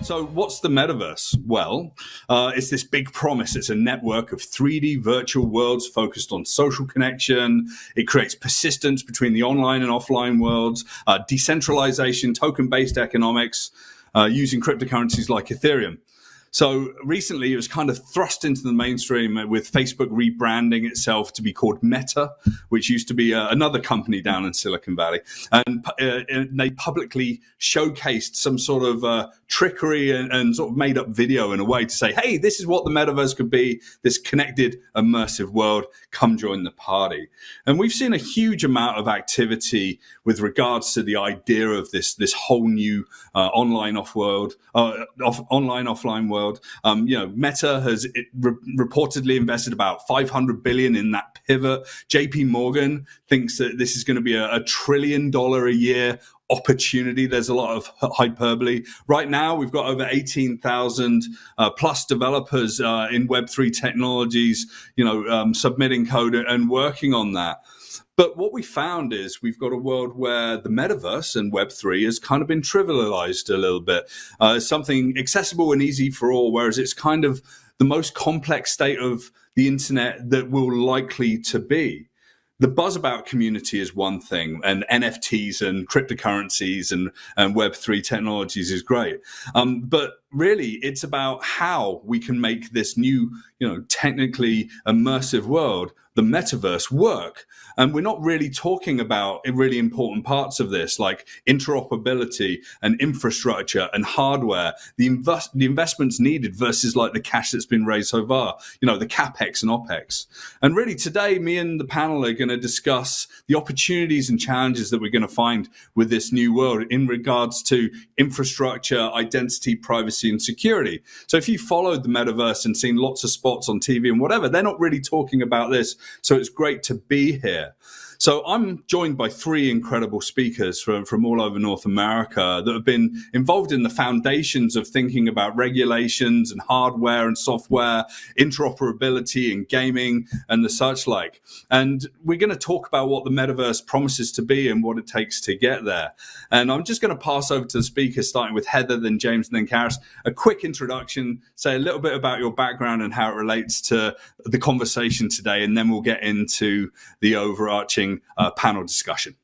So what's the metaverse? Well, it's this big promise. It's a network of 3D virtual worlds focused on social connection. It creates persistence between the online and offline worlds, decentralization, token-based economics, using cryptocurrencies like Ethereum. So recently it was kind of thrust into the mainstream with Facebook rebranding itself to be called Meta, which used to be another company down in Silicon Valley. And they publicly showcased some sort of trickery and sort of made up video in a way to say, hey, this is what the metaverse could be, this connected, immersive world. Come join the party. And we've seen a huge amount of activity with regards to the idea of this whole new online offline world. Meta has reportedly invested about $500 billion in that pivot. JP Morgan thinks that this is going to be a $1 trillion a year opportunity. There's a lot of hyperbole. Right now, we've got over 18,000 plus developers in Web3 technologies, submitting code and working on that. But what we found is we've got a world where the metaverse and Web3 has kind of been trivialized a little bit. It's something accessible and easy for all, whereas it's kind of the most complex state of the internet that will likely to be. The buzz about community is one thing, and NFTs and cryptocurrencies and Web3 technologies is great. But really, it's about how we can make this new, technically immersive world, the metaverse, work. And we're not really talking about really important parts of this, like interoperability and infrastructure and hardware, the investments needed versus like the cash that's been raised so far, the CapEx and OpEx. And really today, me and the panel are going to discuss the opportunities and challenges that we're going to find with this new world in regards to infrastructure, identity, privacy, and security. So if you followed the metaverse and seen lots of spots on TV and whatever, they're not really talking about this. So it's great to be here. So I'm joined by three incredible speakers from all over North America that have been involved in the foundations of thinking about regulations and hardware and software, interoperability and gaming and the such like. And we're going to talk about what the metaverse promises to be and what it takes to get there. And I'm just going to pass over to the speakers, starting with Heather, then James, and then Karis. A quick introduction, say a little bit about your background and how it relates to the conversation today, and then we'll get into the overarching panel discussion.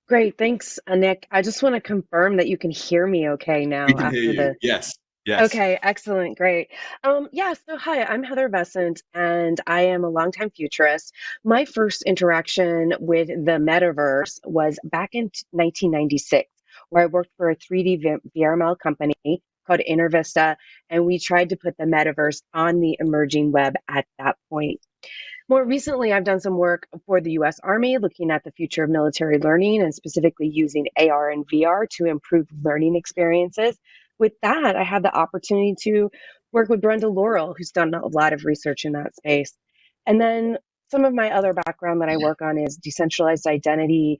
Great, thanks, Nick. I just want to confirm that you can hear me okay now. We can hear you. Yes. Okay, excellent, great. So hi, I'm Heather Vescent, and I am a longtime futurist. My first interaction with the metaverse was back in 1996, where I worked for a 3D VRML company called InterVista, and we tried to put the metaverse on the emerging web at that point. More recently, I've done some work for the U.S. Army looking at the future of military learning and specifically using AR and VR to improve learning experiences. With that, I had the opportunity to work with Brenda Laurel, who's done a lot of research in that space. And then some of my other background that I work on is decentralized identity,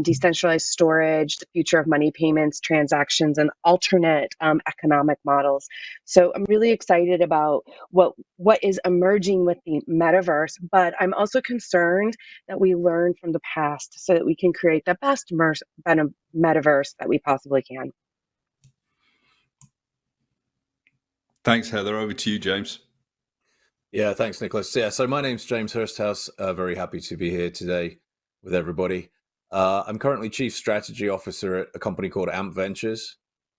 decentralized storage, the future of money payments, transactions, and alternate economic models. So I'm really excited about what is emerging with the metaverse, but I'm also concerned that we learn from the past so that we can create the best metaverse that we possibly can. Thanks, Heather. Over to you, James. Yeah, thanks, Nicholas. Yeah, so my name's James Hursthouse. Very happy to be here today with everybody. I'm currently Chief Strategy Officer at a company called AMP Ventures,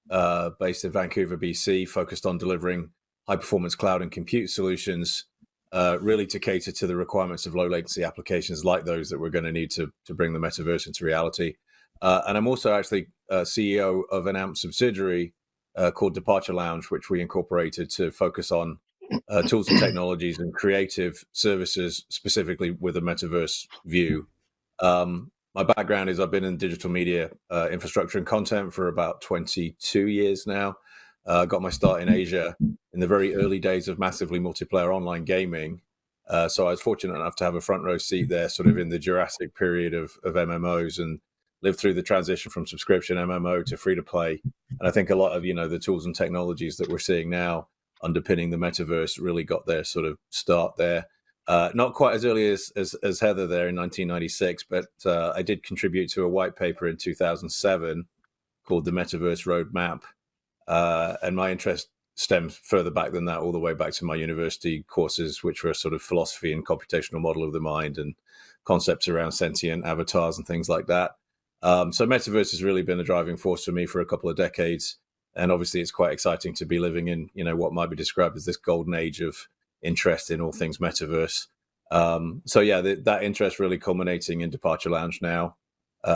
based in Vancouver, BC, focused on delivering high-performance cloud and compute solutions, really to cater to the requirements of low-latency applications like those that we're going to need to bring the metaverse into reality. And I'm also actually CEO of an AMP subsidiary called Departure Lounge, which we incorporated to focus on tools and technologies and creative services, specifically with a metaverse view. My background is I've been in digital media infrastructure and content for about 22 years now. Got my start in Asia in the very early days of massively multiplayer online gaming. So I was fortunate enough to have a front row seat there, sort of in the Jurassic period of MMOs, and lived through the transition from subscription MMO to free to play. And I think a lot of, the tools and technologies that we're seeing now underpinning the metaverse really got their sort of start there. Not quite as early as Heather there in 1996, but I did contribute to a white paper in 2007 called the Metaverse Road Map, And my interest stems further back than that, all the way back to my university courses, which were sort of philosophy and computational model of the mind and concepts around sentient avatars and things like that. So Metaverse has really been a driving force for me for a couple of decades. And obviously it's quite exciting to be living in, what might be described as this golden age of interest in all things Metaverse. That interest really culminating in Departure Lounge now.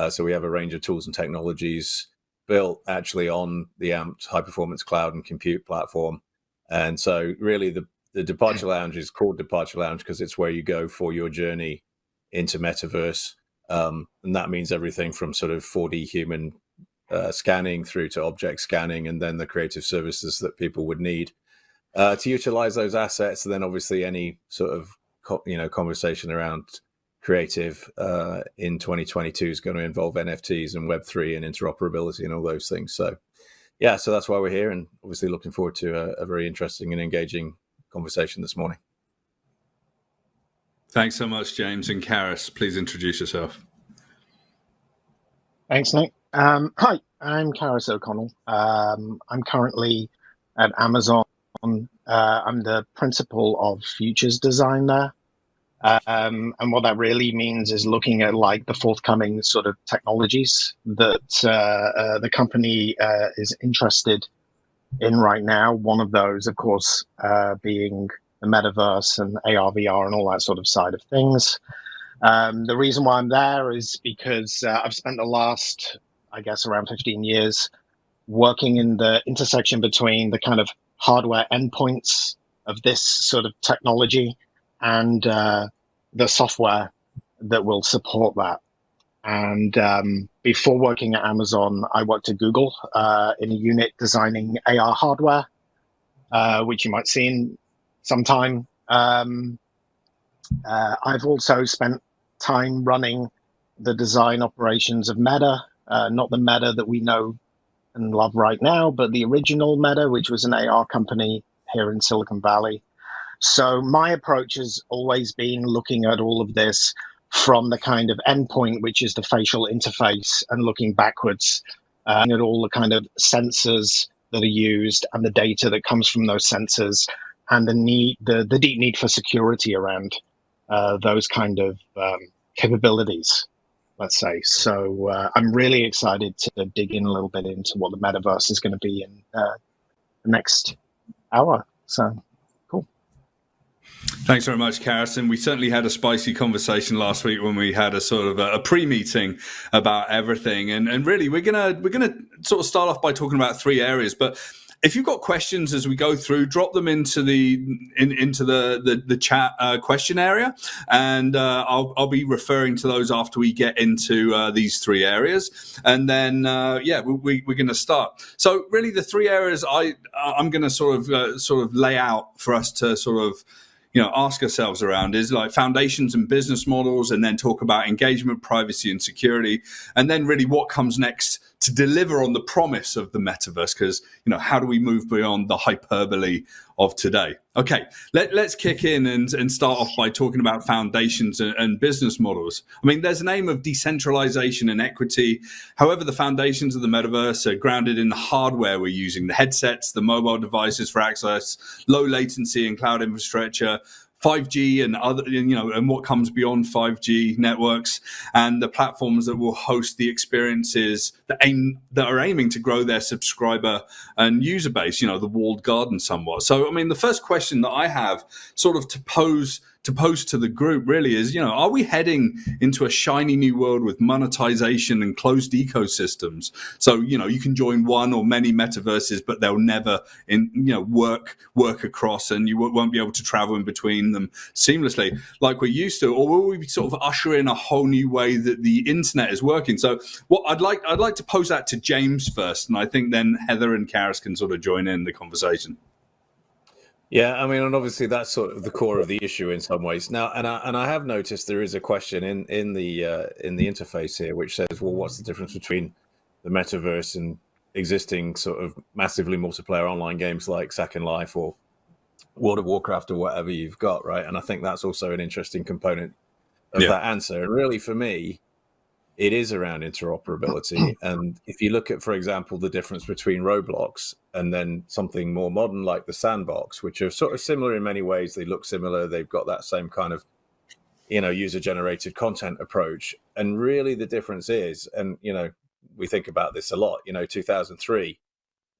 So we have a range of tools and technologies built actually on the AMP high performance cloud and compute platform. And so really the Departure Lounge is called Departure Lounge because it's where you go for your journey into Metaverse. And that means everything from sort of 4D human scanning through to object scanning, and then the creative services that people would need to utilize those assets. And then obviously any sort of conversation around creative in 2022 is going to involve NFTs and Web3 and interoperability and all those things. So that's why we're here, and obviously looking forward to a very interesting and engaging conversation this morning. Thanks so much, James. And Karis, please introduce yourself. Thanks, Nick. Hi, I'm Karis O'Connell. I'm currently at Amazon. I'm the principal of futures design there. And what that really means is looking at like the forthcoming sort of technologies that the company is interested in right now. One of those, of course, being the metaverse and AR, VR and all that sort of side of things. The reason why I'm there is because I've spent the last, I guess, around 15 years working in the intersection between the kind of hardware endpoints of this sort of technology and the software that will support that. And before working at Amazon, I worked at Google in a unit designing AR hardware, which you might see in some time. I've also spent time running the design operations of Meta, not the Meta that we know and love right now, but the original Meta, which was an AR company here in Silicon Valley. So my approach has always been looking at all of this from the kind of endpoint, which is the facial interface, and looking backwards at all the kind of sensors that are used and the data that comes from those sensors, and the deep need for security around those kind of capabilities, let's say. So I'm really excited to dig in a little bit into what the metaverse is going to be in the next hour. So cool. Thanks very much, Karis. And we certainly had a spicy conversation last week when we had a sort of a pre-meeting about everything. And really, we're gonna sort of start off by talking about three areas, but if you've got questions as we go through, drop them into the chat question area, and I'll be referring to those after we get into these three areas, and then we're going to start. So really, the three areas I'm going to sort of lay out for us to sort of ask ourselves around is like foundations and business models, and then talk about engagement, privacy, and security, and then really what comes next to deliver on the promise of the metaverse, because how do we move beyond the hyperbole of today? Okay, let's kick in and start off by talking about foundations and business models. I mean, there's an aim of decentralization and equity. However, the foundations of the metaverse are grounded in the hardware we're using, the headsets, the mobile devices for access, low latency and cloud infrastructure, 5G and other, and what comes beyond 5G networks, and the platforms that will host the experiences that are aiming to grow their subscriber and user base, the walled garden somewhat. So, I mean, the first question that I have sort of to pose to the group really is, are we heading into a shiny new world with monetization and closed ecosystems? So, you can join one or many metaverses, but they'll never work across, and you won't be able to travel in between them seamlessly like we're used to. Or will we sort of usher in a whole new way that the internet is working? So what I'd like to pose that to James first, and I think then Heather and Karis can sort of join in the conversation. Yeah, I mean, and obviously that's sort of the core of the issue in some ways. Now, and I have noticed there is a question in the interface here which says, well, what's the difference between the metaverse and existing sort of massively multiplayer online games like Second Life or World of Warcraft or whatever you've got, right? And I think that's also an interesting component of that answer. And really, for me, it is around interoperability. And if you look at, for example, the difference between Roblox and then something more modern like the Sandbox, which are sort of similar in many ways, they look similar, they've got that same kind of, user-generated content approach. And really the difference is, and, we think about this a lot, 2003,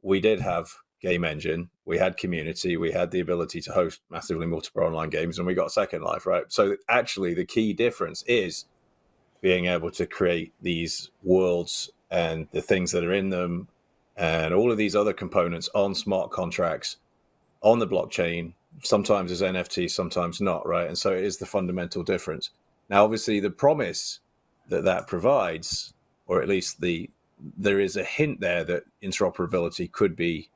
we did have game engine, we had community, we had the ability to host massively multiple online games, and we got Second Life, right? So actually the key difference is being able to create these worlds and the things that are in them and all of these other components on smart contracts on the blockchain, sometimes as NFTs, sometimes not, right? And so it is the fundamental difference. Now, obviously, the promise that provides, or at least there is a hint there that interoperability could be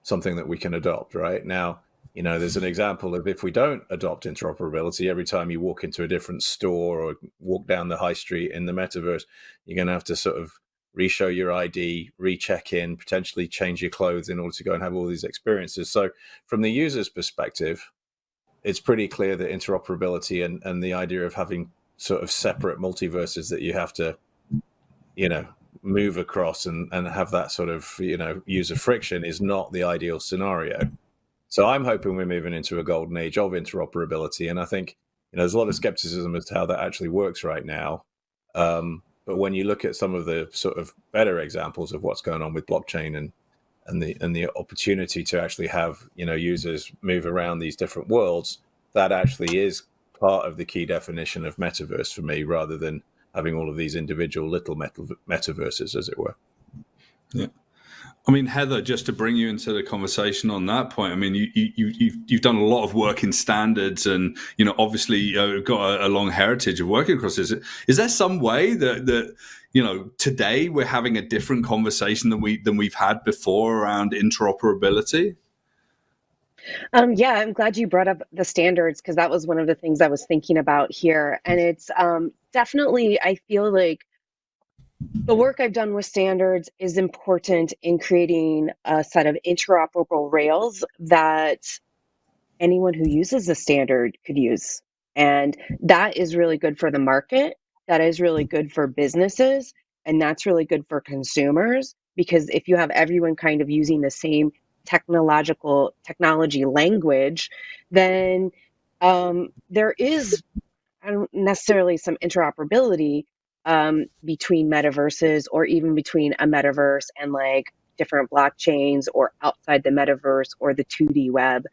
something that we can adopt, right? Now, there's an example of if we don't adopt interoperability, every time you walk into a different store or walk down the high street in the metaverse, you're going to have to sort of re-show your ID, recheck in, potentially change your clothes in order to go and have all these experiences. So from the user's perspective, it's pretty clear that interoperability and the idea of having sort of separate multiverses that you have to, move across and have that sort of, user friction is not the ideal scenario. So I'm hoping we're moving into a golden age of interoperability. And I think, there's a lot of skepticism as to how that actually works right now. But when you look at some of the sort of better examples of what's going on with blockchain and the opportunity to actually have, users move around these different worlds, that actually is part of the key definition of metaverse for me, rather than having all of these individual little metaverses, as it were. Yeah. I mean, Heather, just to bring you into the conversation on that point, I mean, you've done a lot of work in standards, and obviously got a long heritage of working across this. Is there some way that today we're having a different conversation than we've had before around interoperability? Yeah, I'm glad you brought up the standards, because that was one of the things I was thinking about here. And it's definitely, I feel like the work I've done with standards is important in creating a set of interoperable rails that anyone who uses the standard could use. And that is really good for the market. That is really good for businesses. And that's really good for consumers, because if you have everyone kind of using the same technology language, then there is necessarily some interoperability between metaverses, or even between a metaverse and like different blockchains, or outside the metaverse or the 2D web.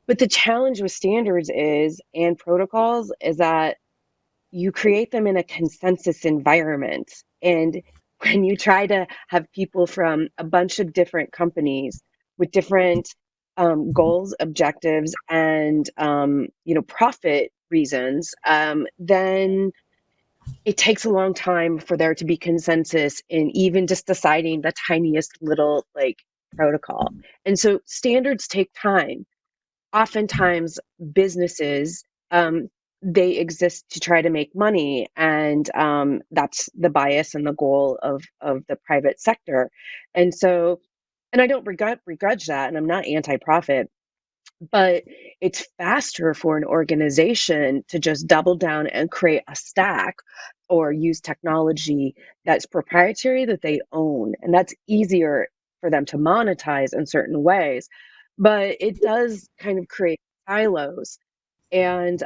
But the challenge with standards and protocols is that you create them in a consensus environment. And when you try to have people from a bunch of different companies with different goals, objectives, and profit reasons, then it takes a long time for there to be consensus in even just deciding the tiniest little protocol. And so standards take time. Oftentimes businesses, they exist to try to make money, and that's the bias and the goal of the private sector. And so, and I don't begrudge that, and I'm not anti-profit, but it's faster for an organization to just double down and create a stack or use technology that's proprietary, that they own, and that's easier for them to monetize in certain ways. But it does kind of create silos. And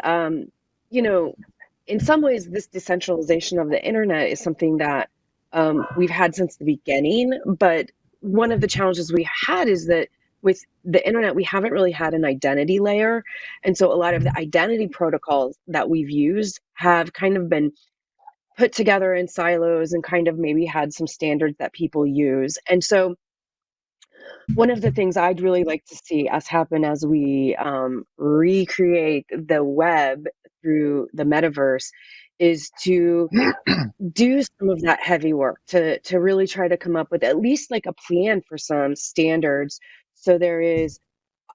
in some ways, this decentralization of the internet is something that we've had since the beginning. But one of the challenges we had is that with the internet, we haven't really had an identity layer. And so a lot of the identity protocols that we've used have kind of been put together in silos and kind of maybe had some standards that people use. And so one of the things I'd really like to see us happen as we recreate the web through the metaverse is to do some of that heavy work, to really try to come up with at least like a plan for some standards. So there is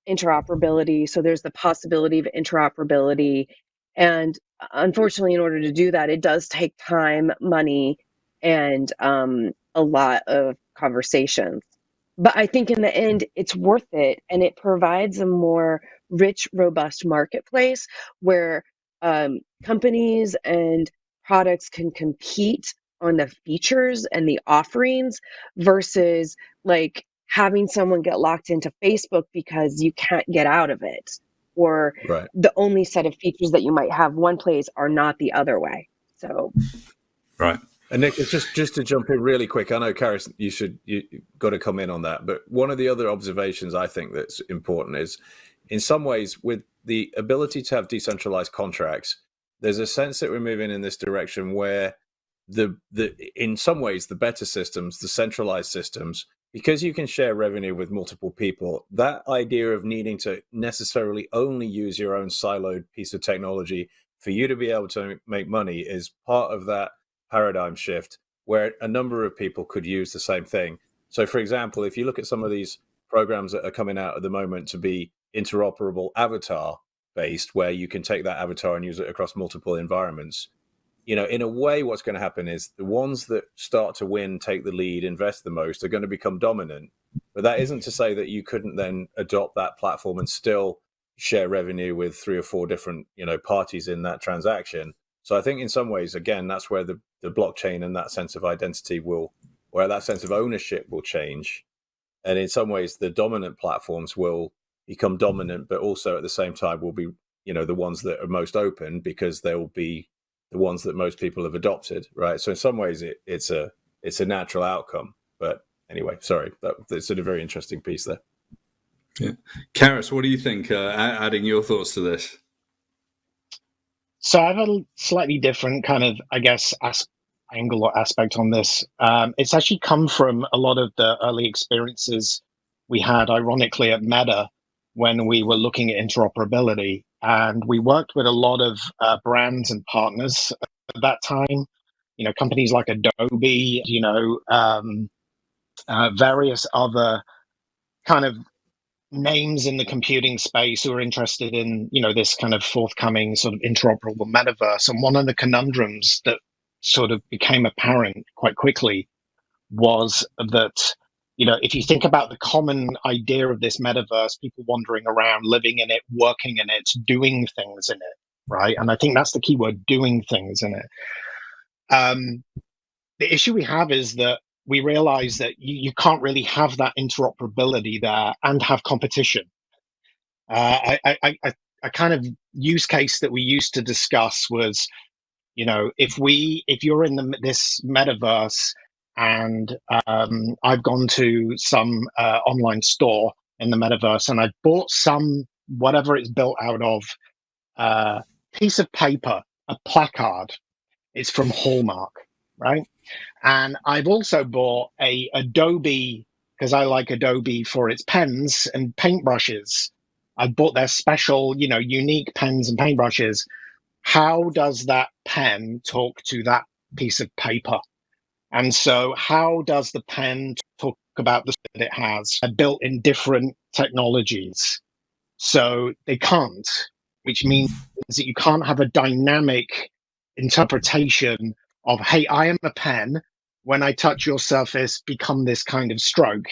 interoperability. So there's the possibility of interoperability. And unfortunately, in order to do that, it does take time, money, and a lot of conversations. But I think in the end, it's worth it. And it provides a more rich, robust marketplace where companies and products can compete on the features and the offerings versus like having someone get locked into Facebook because you can't get out of it, or Right. the only set of features that you might have one place are not the other way. So Right. And Nick, just to jump in really quick, I know, Karis, you got to come in on that. But one of the other observations I think that's important is, in some ways, with the ability to have decentralized contracts, there's a sense that we're moving in this direction where in some ways the better systems, the centralized systems, because you can share revenue with multiple people, that idea of needing to necessarily only use your own siloed piece of technology for you to be able to make money is part of that paradigm shift where a number of people could use the same thing. So, for example, if you look at some of these programs that are coming out at the moment to be interoperable avatar based, where you can take that avatar and use it across multiple environments, in a way, what's going to happen is the ones that start to win, take the lead, invest the most are going to become dominant. But that isn't to say that you couldn't then adopt that platform and still share revenue with 3 or 4 different, parties in that transaction. So I think in some ways, again, that's where the blockchain and that sense of identity where that sense of ownership will change. And in some ways, the dominant platforms will become dominant, but also at the same time will be, the ones that are most open because they will be the ones that most people have adopted, right? So in some ways, it's a natural outcome. But anyway, sorry, that's a very interesting piece there. Yeah, Karis, what do you think? Adding your thoughts to this. So I have a slightly different kind of, I guess, angle or aspect on this. It's actually come from a lot of the early experiences we had, ironically, at Meta when we were looking at interoperability. And we worked with a lot of brands and partners at that time, companies like Adobe, various other kind of names in the computing space who are interested in, this kind of forthcoming sort of interoperable metaverse. And one of the conundrums that sort of became apparent quite quickly was that, if you think about the common idea of this metaverse, people wandering around, living in it, working in it, doing things in it, right? And I think that's the key word, doing things in it. The issue we have is that we realize that you can't really have that interoperability there and have competition. A kind of use case that we used to discuss was, if you're in this metaverse and I've gone to some online store in the metaverse and I've bought some, whatever it's built out of, piece of paper, a placard. It's from Hallmark, right? And I've also bought a Adobe, because I like Adobe for its pens and paintbrushes. I bought their special, unique pens and paintbrushes. How does that pen talk to that piece of paper? And so how does the pen talk about the that it has built in different technologies? So they can't, which means that you can't have a dynamic interpretation of, hey, I am a pen. When I touch your surface, become this kind of stroke.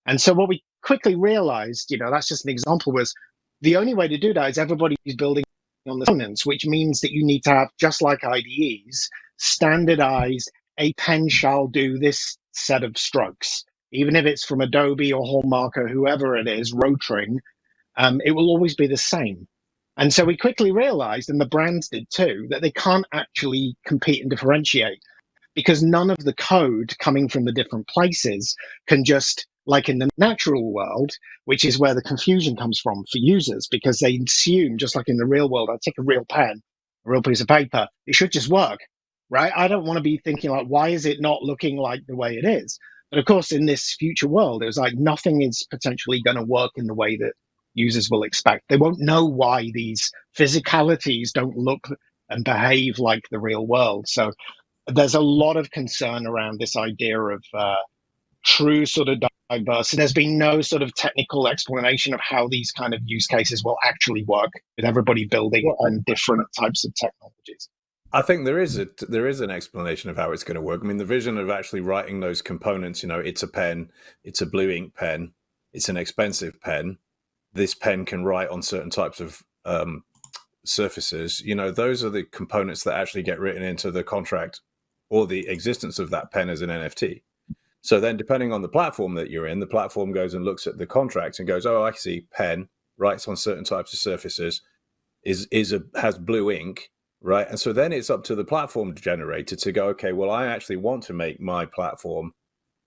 And so what we quickly realized, that's just an example, was the only way to do that is everybody's building on the components, which means that you need to have, just like IDEs, standardized, a pen shall do this set of strokes. Even if it's from Adobe or Hallmark or whoever it is, Rotring, it will always be the same. And so we quickly realized, and the brands did too, that they can't actually compete and differentiate because none of the code coming from the different places can just, like in the natural world, which is where the confusion comes from for users, because they assume, just like in the real world, I take a real pen, a real piece of paper, it should just work, right? I don't want to be thinking like, why is it not looking like the way it is? But of course, in this future world, it was like nothing is potentially going to work in the way that users will expect. They won't know why these physicalities don't look and behave like the real world. So there's a lot of concern around this idea of true sort of diversity. There's been no sort of technical explanation of how these kind of use cases will actually work with everybody building on different types of technologies. I think there is an explanation of how it's going to work. I mean, the vision of actually writing those components, it's a pen, it's a blue ink pen, it's an expensive pen. This pen can write on certain types of surfaces. Those are the components that actually get written into the contract or the existence of that pen as an NFT. So then, depending on the platform that you're in, the platform goes and looks at the contract and goes, "Oh, I see pen writes on certain types of surfaces, has blue ink, right?" And so then it's up to the platform generator to go, "Okay, well, I actually want to make my platform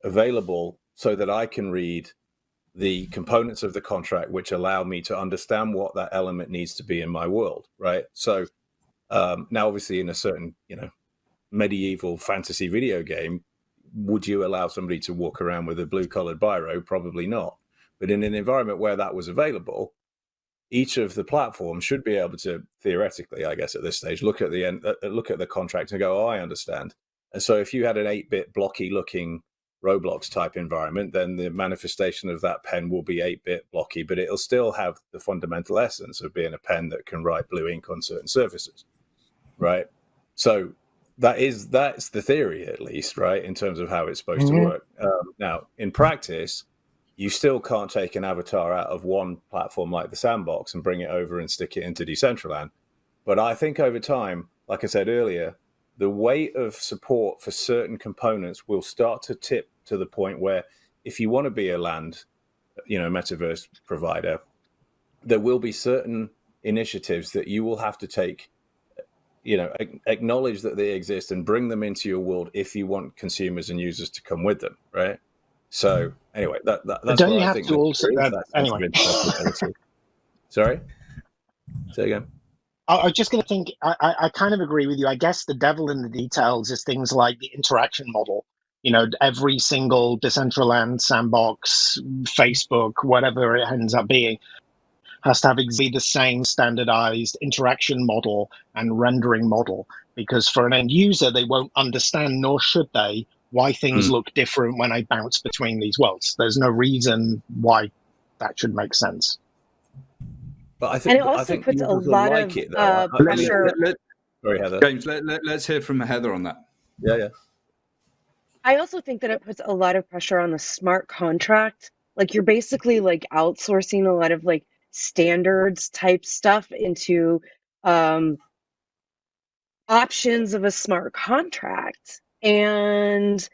available so that I can read the components of the contract which allow me to understand what that element needs to be in my world," right? So now, obviously, in a certain medieval fantasy video game, would you allow somebody to walk around with a blue-colored biro? Probably not. But in an environment where that was available, each of the platforms should be able to, theoretically, I guess at this stage, look at the contract and go, "Oh, I understand." And so if you had an 8-bit blocky-looking Roblox type environment, then the manifestation of that pen will be 8-bit blocky, but it'll still have the fundamental essence of being a pen that can write blue ink on certain surfaces, right? So that's the theory, at least, right, in terms of how it's supposed to work. Now, in practice, you still can't take an avatar out of one platform like the Sandbox and bring it over and stick it into Decentraland. But I think over time, like I said earlier, the weight of support for certain components will start to tip to the point where if you want to be a metaverse provider, there will be certain initiatives that you will have to take, acknowledge that they exist and bring them into your world if you want consumers and users to come with them, right? So anyway, that's don't what you I have think. to also Anyway, sorry, say again. I was just going to think, I kind of agree with you. I guess the devil in the details is things like the interaction model. Every single Decentraland, Sandbox, Facebook, whatever it ends up being, has to have exactly the same standardized interaction model and rendering model. Because for an end user, they won't understand, nor should they, why things look different when I bounce between these worlds. There's no reason why that should make sense. But And it also puts a lot of pressure. Sorry, Heather. James, let's hear from Heather on that. Yeah. I also think that it puts a lot of pressure on the smart contract. Like you're basically like outsourcing a lot of like standards type stuff into options of a smart contract. And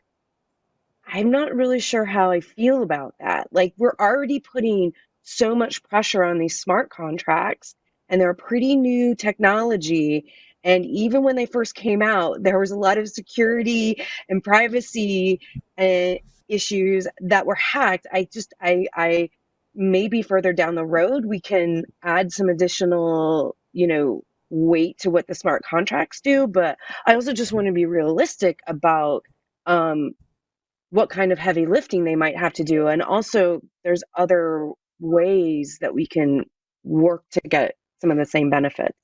I'm not really sure how I feel about that. Like we're already putting so much pressure on these smart contracts, and they're pretty new technology. And even when they first came out, there was a lot of security and privacy issues that were hacked. I maybe further down the road we can add some additional, weight to what the smart contracts do. But I also just want to be realistic about what kind of heavy lifting they might have to do. And also, there's other ways that we can work to get some of the same benefits.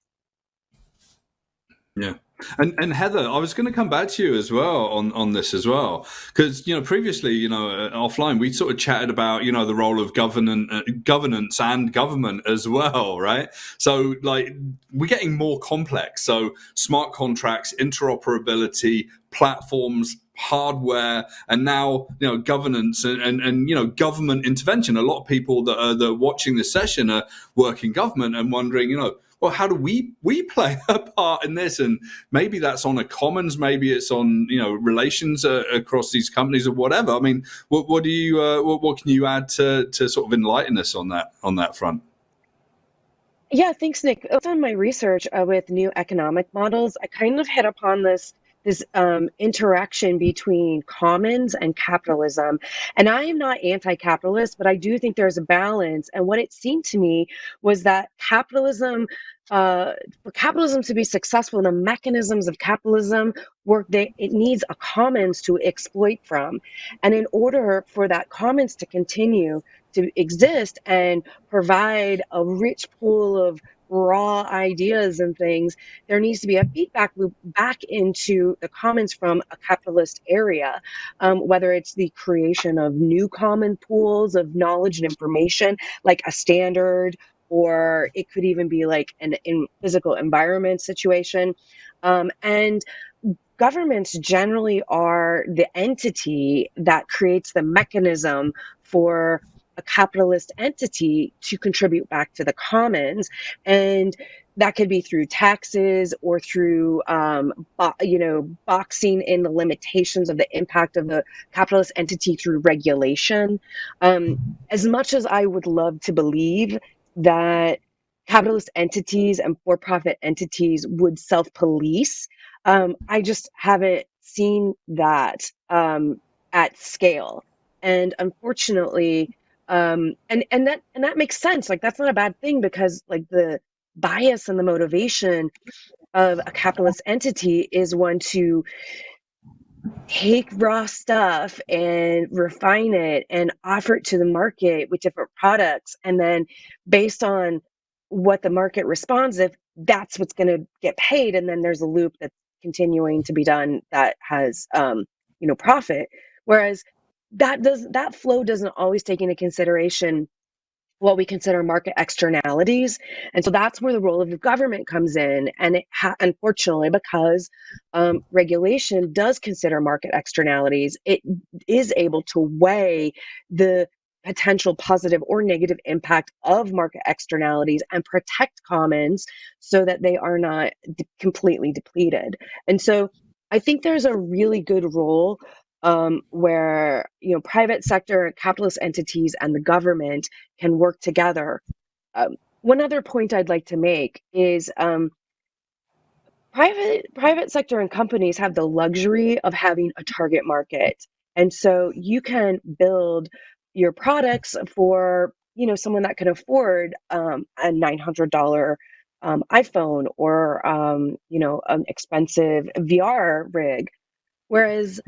Yeah. And Heather, I was going to come back to you as well on this as well, because previously, offline we sort of chatted about the role of governance and government as well, right? So like we're getting more complex. So smart contracts, interoperability, platforms, hardware, and now governance and government intervention. A lot of people that are watching this session are working government and wondering, well, how do we play a part in this? And maybe that's on a commons, maybe it's on relations across these companies or whatever. I mean, what do you what can you add to sort of enlighten us on that front? Yeah, thanks, Nick. On my research with new economic models, I kind of hit upon this interaction between commons and capitalism. And I am not anti-capitalist, but I do think there's a balance. And what it seemed to me was that for capitalism to be successful, the mechanisms of capitalism work. It needs a commons to exploit from. And in order for that commons to continue to exist and provide a rich pool of raw ideas and things, there needs to be a feedback loop back into the commons from a capitalist area, whether it's the creation of new common pools of knowledge and information, like a standard, or it could even be like an in physical environment situation. And governments generally are the entity that creates the mechanism for a capitalist entity to contribute back to the commons. And that could be through taxes or through, boxing in the limitations of the impact of the capitalist entity through regulation. As much as I would love to believe that capitalist entities and for-profit entities would self-police, I just haven't seen that at scale. And unfortunately, and that makes sense. Like, that's not a bad thing, because like the bias and the motivation of a capitalist entity is one to take raw stuff and refine it and offer it to the market with different products, and then based on what the market responds, if that's what's going to get paid, and then there's a loop that's continuing to be done that has profit. Whereas that flow doesn't always take into consideration what we consider market externalities. And so that's where the role of the government comes in. And unfortunately, because regulation does consider market externalities, it is able to weigh the potential positive or negative impact of market externalities and protect commons so that they are not completely depleted. And so I think there's a really good role where private sector, capitalist entities, and the government can work together. One other point I'd like to make is private sector and companies have the luxury of having a target market, and so you can build your products for someone that can afford a $900 iPhone, or an expensive VR rig. Whereas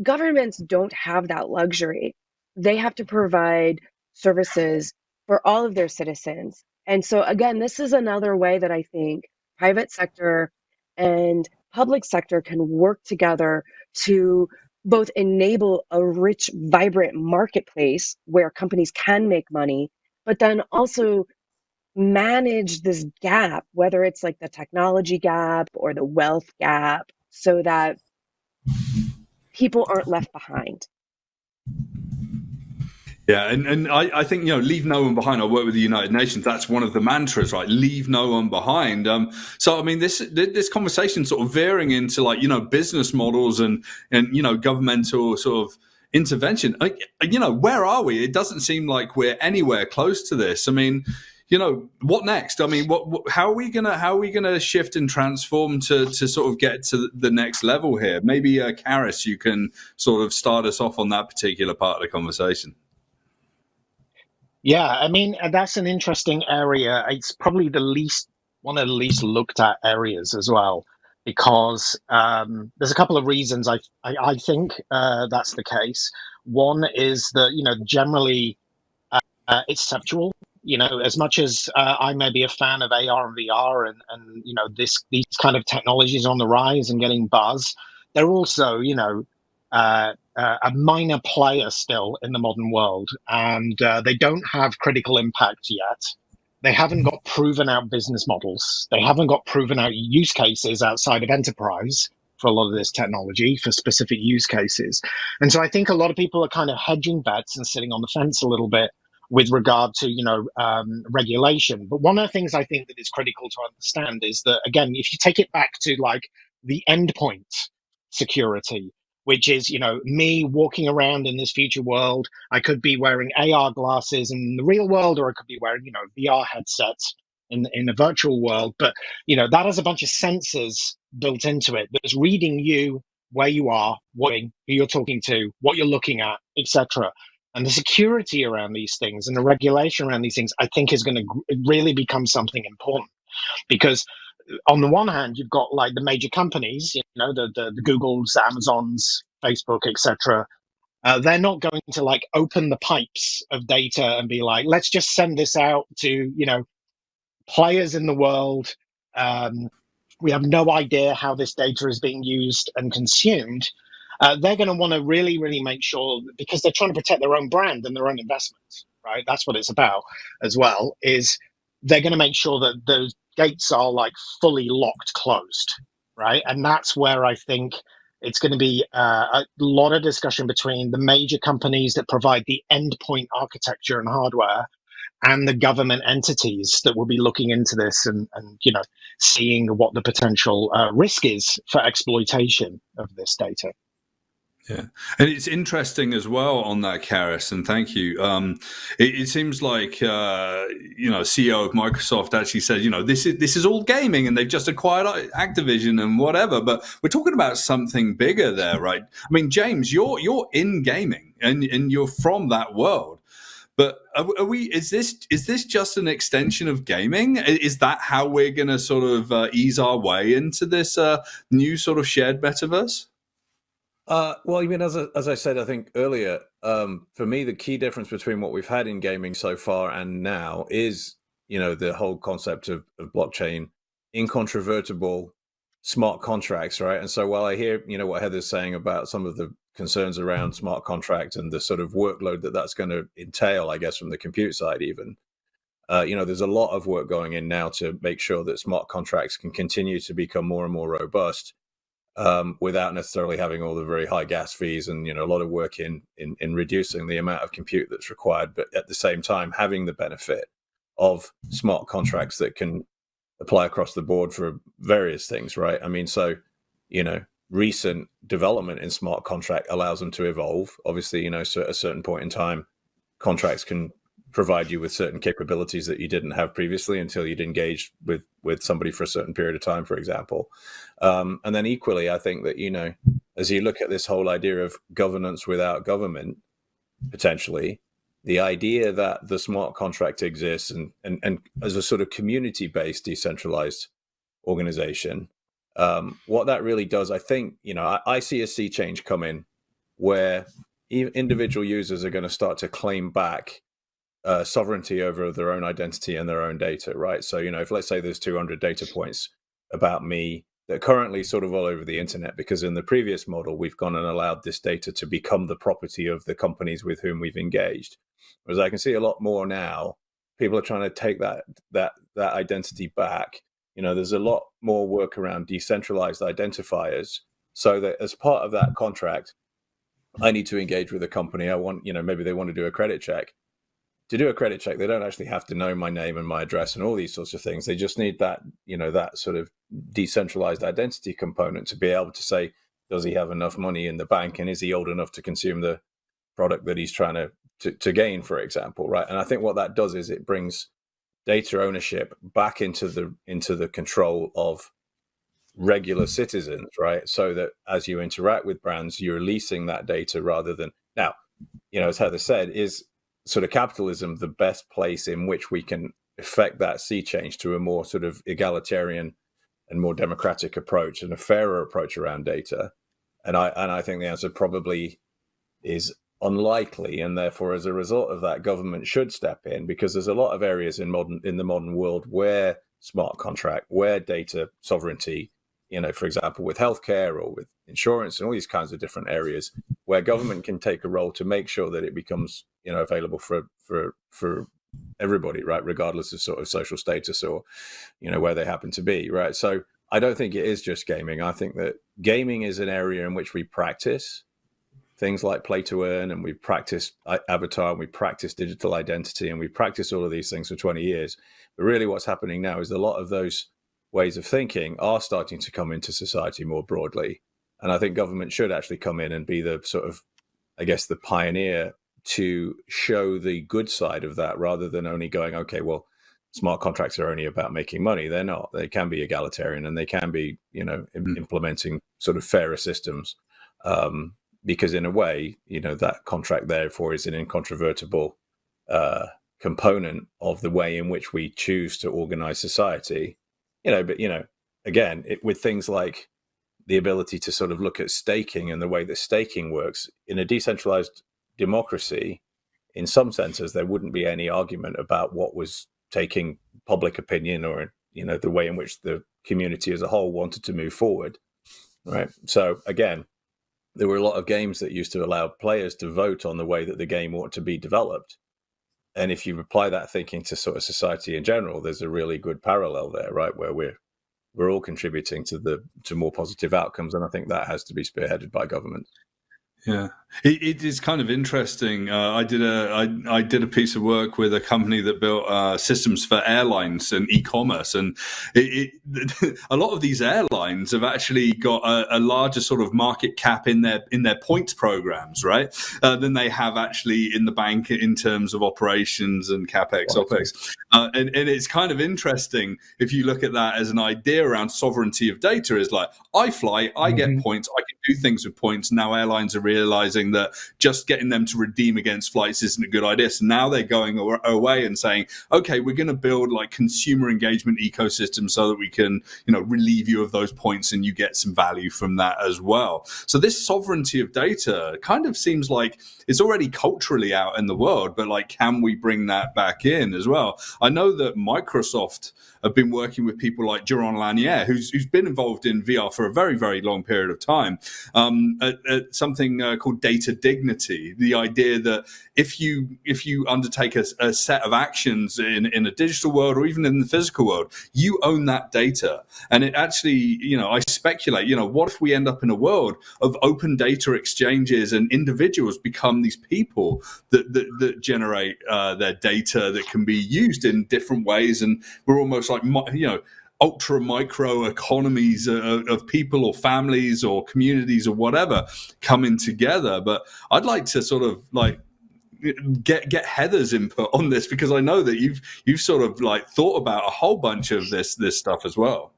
governments don't have that luxury. They have to provide services for all of their citizens. And so, again, this is another way that I think private sector and public sector can work together to both enable a rich, vibrant marketplace where companies can make money, but then also manage this gap, whether it's like the technology gap or the wealth gap, so that people aren't left behind. Yeah, and I think leave no one behind. I work with the United Nations. That's one of the mantras, right? Leave no one behind. So I mean, this conversation sort of veering into business models and governmental sort of intervention. Where are we? It doesn't seem like we're anywhere close to this. I mean, what next? I mean, how are we gonna shift and transform to sort of get to the next level here? Maybe Karis, you can sort of start us off on that particular part of the conversation. Yeah, I mean, that's an interesting area. It's probably one of the least looked at areas as well, because there's a couple of reasons I think that's the case. One is that, generally it's conceptual. As much as I may be a fan of AR and VR and these kind of technologies on the rise and getting buzz, they're also, a minor player still in the modern world, and they don't have critical impact yet. They haven't got proven out business models. They haven't got proven out use cases outside of enterprise for a lot of this technology for specific use cases. And so I think a lot of people are kind of hedging bets and sitting on the fence a little bit with regard to regulation. But one of the things I think that is critical to understand is that, again, if you take it back to like the endpoint security, which is, me walking around in this future world. I could be wearing AR glasses in the real world, or I could be wearing, VR headsets in a virtual world. But, that has a bunch of sensors built into it that's reading you, where you are, who you're talking to, what you're looking at, etc. And the security around these things and the regulation around these things, I think, is going to really become something important, because on the one hand, you've got like the major companies, the Googles, Amazons, Facebook, etc. They're not going to like open the pipes of data and be like, let's just send this out to players in the world. We have no idea how this data is being used and consumed. They're going to want to really, really make sure, because they're trying to protect their own brand and their own investments, right? That's what it's about as well, is they're going to make sure that those gates are like fully locked, closed, right? And that's where I think it's going to be a lot of discussion between the major companies that provide the endpoint architecture and hardware and the government entities that will be looking into this and seeing what the potential risk is for exploitation of this data. Yeah, and it's interesting as well on that, Karis, and thank you. It seems like CEO of Microsoft actually said, this is all gaming, and they've just acquired Activision and whatever. But we're talking about something bigger there, right? I mean, James, you're in gaming, and you're from that world. But are we? Is this just an extension of gaming? Is that how we're going to sort of ease our way into this new sort of shared metaverse? Well, I mean, as I said, I think earlier, for me, the key difference between what we've had in gaming so far and now is, the whole concept of blockchain, incontrovertible smart contracts, right? And so while I hear, what Heather's saying about some of the concerns around smart contracts and the sort of workload that's going to entail, I guess, from the compute side even, there's a lot of work going in now to make sure that smart contracts can continue to become more and more robust, without necessarily having all the very high gas fees and a lot of work in reducing the amount of compute that's required, but at the same time having the benefit of smart contracts that can apply across the board for various things, right? I mean, so recent development in smart contract allows them to evolve. Obviously, so at a certain point in time, contracts can provide you with certain capabilities that you didn't have previously until you'd engaged with somebody for a certain period of time, for example. And then equally, I think that, as you look at this whole idea of governance without government, potentially, the idea that the smart contract exists and as a sort of community-based decentralized organization, what that really does, I think, I see a sea change coming where individual users are going to start to claim back sovereignty over their own identity and their own data, right? So, if let's say there's 200 data points about me that are currently sort of all over the internet, because in the previous model, we've gone and allowed this data to become the property of the companies with whom we've engaged. Whereas I can see a lot more now, people are trying to take that identity back. There's a lot more work around decentralized identifiers, so that as part of that contract, I need to engage with a company. I want, maybe they want to do a credit check. To do a credit check, they don't actually have to know my name and my address and all these sorts of things. They just need that, that sort of decentralized identity component to be able to say, does he have enough money in the bank, and is he old enough to consume the product that he's trying to gain, for example, right? And I think what that does is it brings data ownership back into the control of regular citizens, right? So that as you interact with brands, you're leasing that data rather than now, as Heather said, is sort of capitalism the best place in which we can effect that sea change to a more sort of egalitarian and more democratic approach and a fairer approach around data? And I think the answer probably is unlikely, and therefore, as a result of that, government should step in, because there's a lot of areas in the modern world where smart contract, where data sovereignty, for example, with healthcare or with insurance and all these kinds of different areas, where government can take a role to make sure that it becomes, available for everybody, right, regardless of sort of social status or, where they happen to be, right? So I don't think it is just gaming. I think that gaming is an area in which we practice things like play to earn, and we practice avatar, and we practice digital identity, and we practice all of these things for 20 years. But really what's happening now is a lot of those ways of thinking are starting to come into society more broadly. And I think government should actually come in and be the sort of, I guess, the pioneer to show the good side of that, rather than only going, okay, well, smart contracts are only about making money. They're not. They can be egalitarian, and they can be, implementing sort of fairer systems. Because in a way, that contract therefore is an incontrovertible component of the way in which we choose to organize society. But again, with things like the ability to sort of look at staking and the way that staking works in a decentralized democracy, in some senses, there wouldn't be any argument about what was taking public opinion or, the way in which the community as a whole wanted to move forward. Right. So again, there were a lot of games that used to allow players to vote on the way that the game ought to be developed. And if you apply that thinking to sort of society in general, there's a really good parallel there, right, where we're all contributing to more positive outcomes. And I think that has to be spearheaded by government. Yeah, it is kind of interesting. I did a piece of work with a company that built systems for airlines and e-commerce, and a lot of these airlines have actually got a larger sort of market cap in their points programs, right, than they have actually in the bank in terms of operations and capex, opex, and it's kind of interesting if you look at that as an idea around sovereignty of data. Is like, I fly, I get points, I can do things with points. Now airlines are realizing that just getting them to redeem against flights isn't a good idea. So now they're going away and saying, okay, we're going to build like consumer engagement ecosystem so that we can, relieve you of those points and you get some value from that as well. So this sovereignty of data kind of seems like it's already culturally out in the world, but like, can we bring that back in as well? I know that Microsoft have been working with people like Jaron Lanier, who's been involved in VR for a very, very long period of time, at something called data dignity. The idea that if you undertake a set of actions in a digital world or even in the physical world, you own that data. And it actually, I speculate, what if we end up in a world of open data exchanges and individuals become these people that generate their data that can be used in different ways, and we're almost like, ultra micro economies of people or families or communities or whatever coming together. But I'd like to sort of like get Heather's input on this, because I know that you've sort of like thought about a whole bunch of this stuff as well.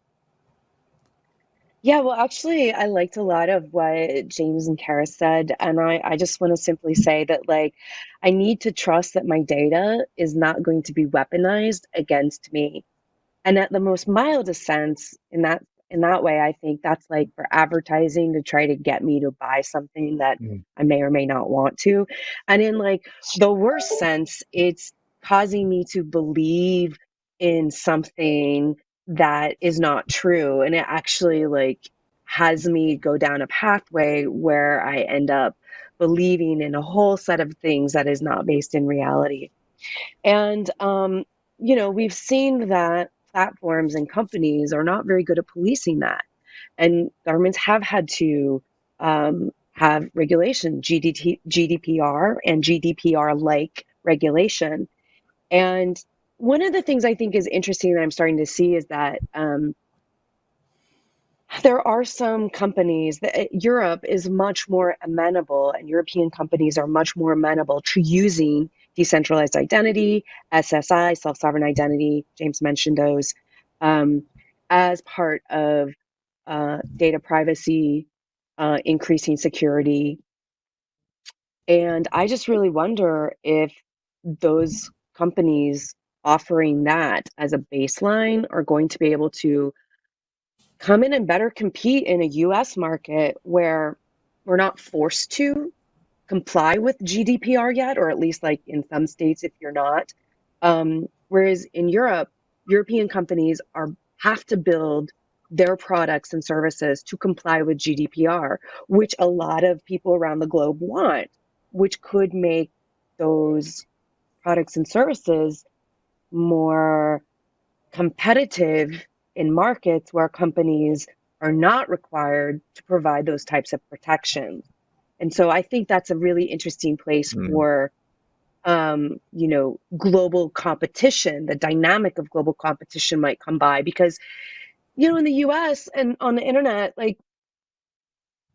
Yeah, well, actually, I liked a lot of what James and Kara said, and I just want to simply say that, like, I need to trust that my data is not going to be weaponized against me. And at the most mildest sense, in that way, I think that's like for advertising to try to get me to buy something that I may or may not want to. And in like the worst sense, it's causing me to believe in something that is not true. And it actually like has me go down a pathway where I end up believing in a whole set of things that is not based in reality. And we've seen that platforms and companies are not very good at policing that. And governments have had to have regulation, GDPR and GDPR-like regulation. And one of the things I think is interesting that I'm starting to see is that there are some companies that Europe is much more amenable, and European companies are much more amenable to using decentralized identity, SSI, self-sovereign identity. James mentioned those as part of data privacy, increasing security. And I just really wonder if those companies offering that as a baseline are going to be able to come in and better compete in a US market where we're not forced to comply with GDPR yet, or at least like in some states if you're not. Whereas in Europe, European companies have to build their products and services to comply with GDPR, which a lot of people around the globe want, which could make those products and services more competitive in markets where companies are not required to provide those types of protections. And so I think that's a really interesting place for, global competition. The dynamic of global competition might come by because, in the US and on the internet, like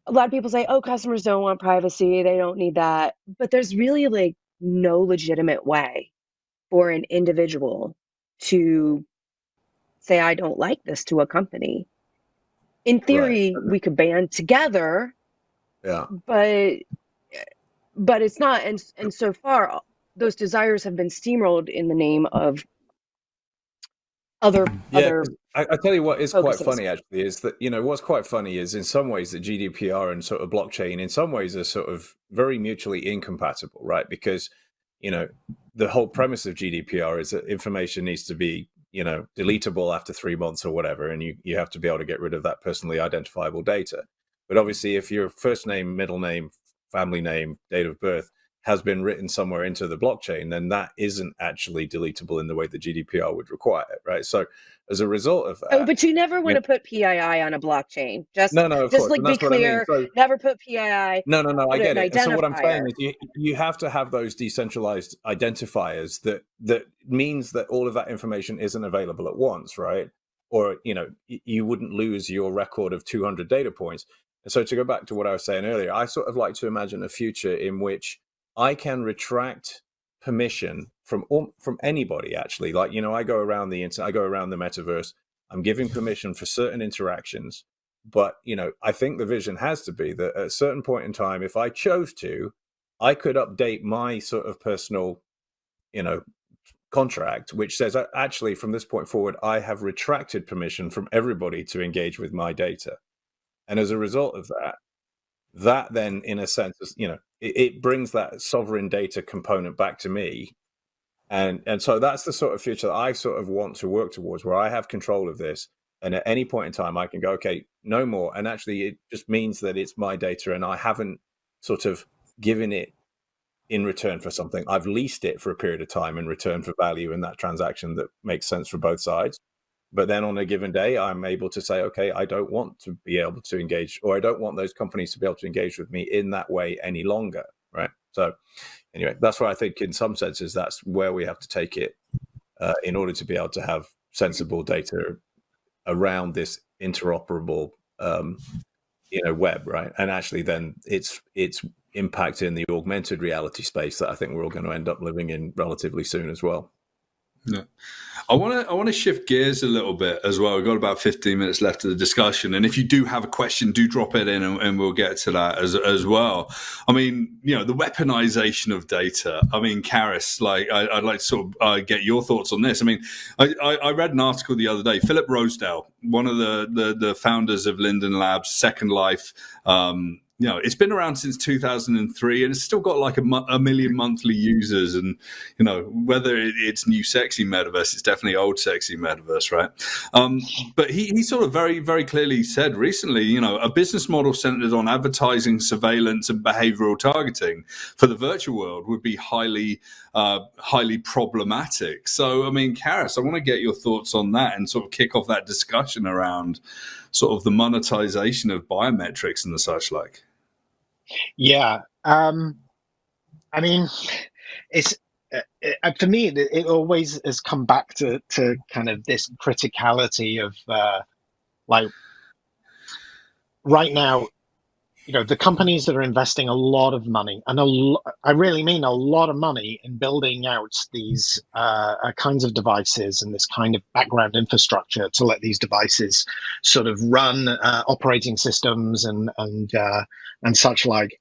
a lot of people say, oh, customers don't want privacy. They don't need that. But there's really like no legitimate way for an individual to say, I don't like this to a company. In theory, Right. we could band together, Yeah. but it's not. And so far, those desires have been steamrolled in the name of other 'Cause I tell you what is quite focuses. funny actually is that, what's quite funny is in some ways that GDPR and sort of blockchain in some ways are sort of very mutually incompatible, right? Because, the whole premise of GDPR is that information needs to be, deletable after 3 months or whatever, and you have to be able to get rid of that personally identifiable data. But obviously if your first name, middle name, family name, date of birth has been written somewhere into the blockchain, then that isn't actually deletable in the way the GDPR would require it, right? So as a result of Oh, that, but you never want to put PII on a blockchain. no, of Just course, like and be that's what I mean. clear, So never put PII, no, I put get an it. And so what I'm saying identifier. is you have to have those decentralized identifiers that means that all of that information isn't available at once, right? Or, you wouldn't lose your record of 200 data points. And so to go back to what I was saying earlier, I sort of like to imagine a future in which I can retract permission from anybody, actually. Like, I go around the internet, I go around the metaverse, I'm giving permission for certain interactions. But, I think the vision has to be that at a certain point in time, if I chose to, I could update my sort of personal, contract, which says, actually, from this point forward, I have retracted permission from everybody to engage with my data. And as a result of that then, in a sense, it brings that sovereign data component back to me. And so that's the sort of future that I sort of want to work towards, where I have control of this. And at any point in time, I can go, okay, no more. And actually, it just means that it's my data and I haven't sort of given it in return for something. I've leased it for a period of time in return for value in that transaction that makes sense for both sides. But then on a given day, I'm able to say, okay, I don't want to be able to engage, or I don't want those companies to be able to engage with me in that way any longer, right? So anyway, that's why I think in some senses, that's where we have to take it in order to be able to have sensible data around this interoperable web, right? And actually then it's impact in the augmented reality space that I think we're all going to end up living in relatively soon as well. Yeah. I want to shift gears a little bit as well. We've got about 15 minutes left of the discussion, and if you do have a question, do drop it in, and we'll get to that as well. I mean, the weaponization of data. I mean, Karis, I'd like to sort of get your thoughts on this. I mean, I read an article the other day. Philip Rosedale, one of the founders of Linden Labs, Second Life. It's been around since 2003, and it's still got like a million monthly users. And whether it's new sexy metaverse, it's definitely old sexy metaverse, right? But he sort of very, very clearly said recently, a business model centered on advertising, surveillance, and behavioral targeting for the virtual world would be highly problematic. So, I mean, Karis, I want to get your thoughts on that and sort of kick off that discussion around sort of the monetization of biometrics and the such like. Yeah. I mean, it's for me, it always has come back to kind of this criticality of like right now, the companies that are investing a lot of money, and I really mean a lot of money in building out these kinds of devices and this kind of background infrastructure to let these devices sort of run operating systems and such like.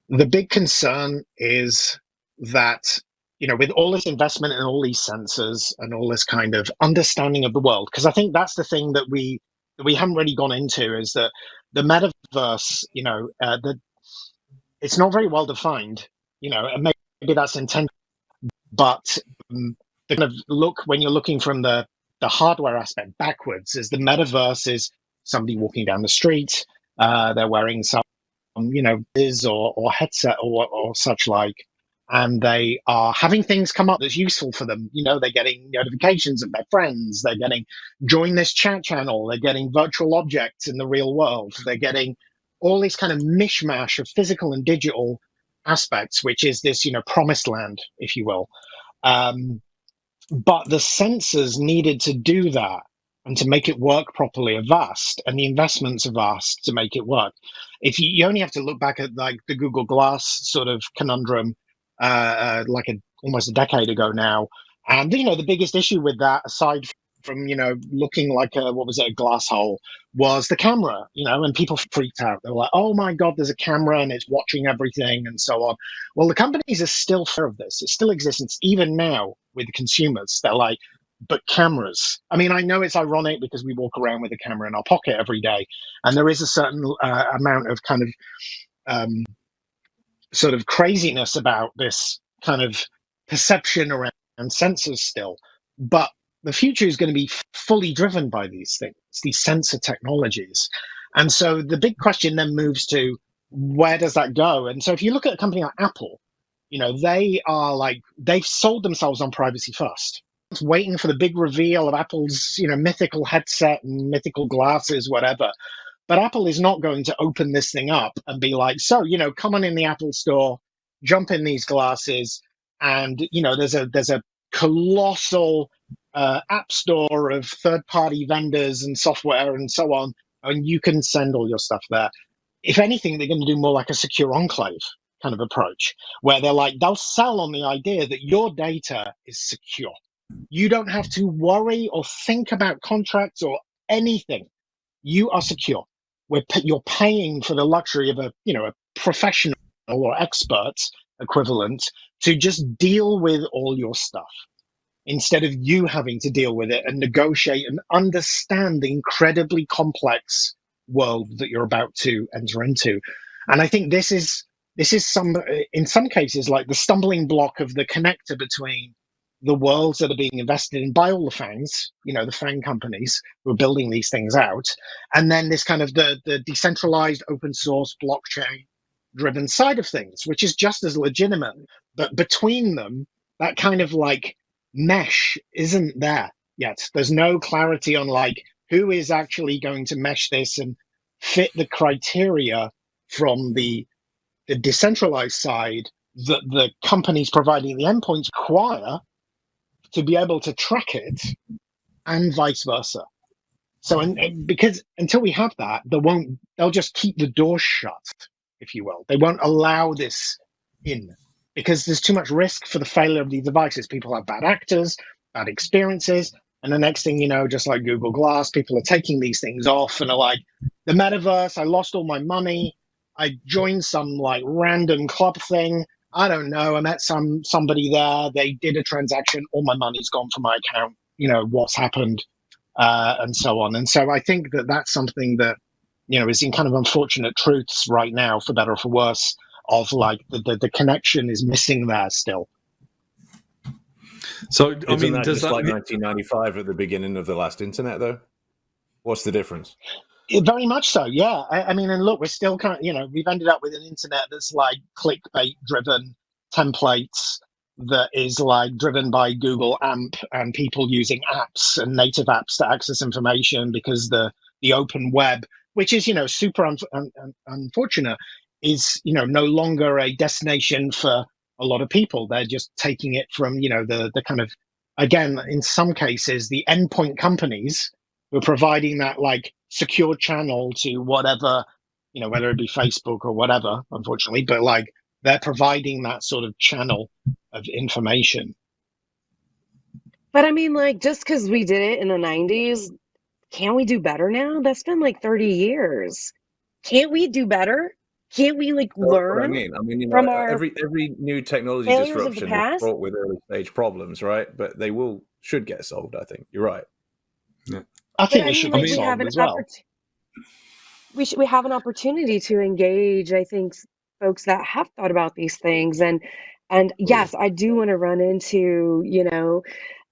The big concern is that, with all this investment and all these sensors and all this kind of understanding of the world, because I think that's the thing that we haven't really gone into, is that the metaverse, it's not very well defined, and maybe that's intended, but the kind of look when you're looking from the hardware aspect backwards is the metaverse is somebody walking down the street, they're wearing some biz or headset or such like, and they are having things come up that's useful for them. They're getting notifications of their friends, they're getting join this chat channel, they're getting virtual objects in the real world, they're getting all this kind of mishmash of physical and digital aspects, which is this promised land, if you will. But the sensors needed to do that and to make it work properly are vast, and the investments are vast to make it work. If you only have to look back at like the Google Glass sort of conundrum, almost a decade ago now, and the biggest issue with that, aside from looking like a glass hole, was the camera. And people freaked out. They were like, "Oh my God, there's a camera and it's watching everything," and so on. Well, the companies are still aware of this. It still exists even now with consumers. They're like, but cameras. I mean, I know it's ironic because we walk around with a camera in our pocket every day, and there is a certain amount of kind of sort of craziness about this kind of perception around sensors still. But the future is going to be fully driven by these things, these sensor technologies. And so the big question then moves to, where does that go? And so if you look at a company like Apple, they are like, they've sold themselves on privacy first. It's waiting for the big reveal of Apple's, mythical headset and mythical glasses, whatever. But Apple is not going to open this thing up and be like, so, come on in the Apple store, jump in these glasses, and, there's a colossal app store of third-party vendors and software and so on, and you can send all your stuff there. If anything, they're going to do more like a secure enclave kind of approach, where they'll sell on the idea that your data is secure. You don't have to worry or think about contracts or anything. You are secure. You're paying for the luxury of a professional or expert equivalent to just deal with all your stuff, instead of you having to deal with it and negotiate and understand the incredibly complex world that you're about to enter into. And I think this is in some cases like the stumbling block of the connector between the worlds that are being invested in by all the FANGs, the FANG companies who are building these things out, and then this kind of the decentralized open source blockchain driven side of things, which is just as legitimate. But between them, that kind of like mesh isn't there yet. There's no clarity on like who is actually going to mesh this and fit the criteria from the decentralized side that the companies providing the endpoints require to be able to track it, and vice versa. So, and because until we have that, they'll just keep the door shut, if you will. They won't allow this in because there's too much risk for the failure of these devices. People have bad actors, bad experiences, and the next thing you know, just like Google Glass, people are taking these things off and are like, the metaverse, I lost all my money. I joined some like random club thing. I don't know. I met somebody there. They did a transaction. All my money's gone from my account. What's happened, and so on. And so I think that that's something that is in kind of unfortunate truths right now, for better or for worse, of like the connection is missing there still. So I mean, does that like 1995 at the beginning of the last internet though? What's the difference? Very much so, yeah. I mean, and look, we're still kind of, we've ended up with an internet that's like clickbait-driven templates that is like driven by Google AMP and people using apps and native apps to access information because the open web, which is, super unfortunate, is, no longer a destination for a lot of people. They're just taking it from, the kind of, again, in some cases, the endpoint companies who are providing that like secure channel to whatever, whether it be Facebook or whatever, unfortunately, but like they're providing that sort of channel of information. But I mean, like, just because we did it in the 90s, can't we do better now? That's been like 30 years. Can't we do better? Can't we like learn from our every new technology disruption is fraught with early stage problems, right? But they should get solved. I think you're right. Yeah. I think it should be solved as well. We have an opportunity to engage, I think, folks that have thought about these things. And yes, I do want to run into,